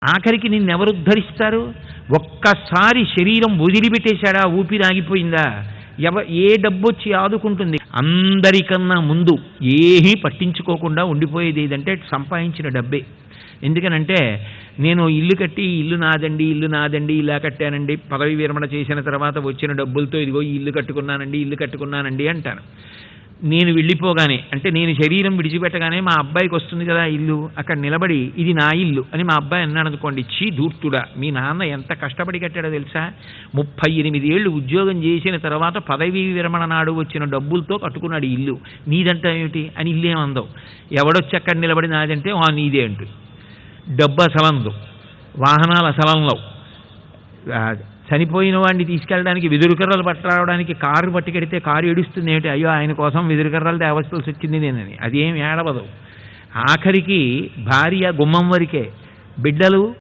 ఆఖరికి నిన్నెవరు ఉద్ధరిస్తారు? ఒక్కసారి శరీరం వదిలిపెట్టేశాడా, ఊపిరి ఆగిపోయిందా, ఏ డబ్బొచ్చి ఆదుకుంటుంది? అందరికన్నా ముందు ఏమీ పట్టించుకోకుండా ఉండిపోయేది ఏదంటే సంపాదించిన డబ్బే. ఎందుకనంటే నేను ఇల్లు కట్టి ఇల్లు నాదండి ఇలా కట్టానండి, పదవి విరమణ చేసిన తర్వాత వచ్చిన డబ్బులతో ఇదిగో ఈ ఇల్లు కట్టుకున్నానండి అంటాను. నేను వెళ్ళిపోగానే, అంటే నేను శరీరం విడిచిపెట్టగానే మా అబ్బాయికి వస్తుంది కదా ఇల్లు, అక్కడ నిలబడి ఇది నా ఇల్లు అని మా అబ్బాయి అన్నాడు అనుకోండి, చీ ధూర్తుడా, మీ నాన్న ఎంత కష్టపడి కట్టాడో తెలుసా, 38 ఏళ్ళు ఉద్యోగం చేసిన తర్వాత పదవీ విరమణ నాడు వచ్చిన డబ్బులతో కట్టుకున్నాడు ఇల్లు, నీదంటే ఏమిటి అని ఇల్లేమందవు. ఎవడొచ్చి అక్కడ నిలబడి నాదంటే నీదే అంటు. డబ్బు అసలందు, వాహనాలు అసలంలో, చనిపోయిన వాడిని తీసుకెళ్ళడానికి వెదురుకర్రలు పట్టరావడానికి కారు పట్టుకెడితే కారు ఏడుస్తుంది ఏమిటి, అయ్యో ఆయన కోసం వెదురుకర్రలు తేవలసి వచ్చింది నేనని, అదేం ఏడవదు. ఆఖరికి భార్య గుమ్మం వరకే, బిడ్డలు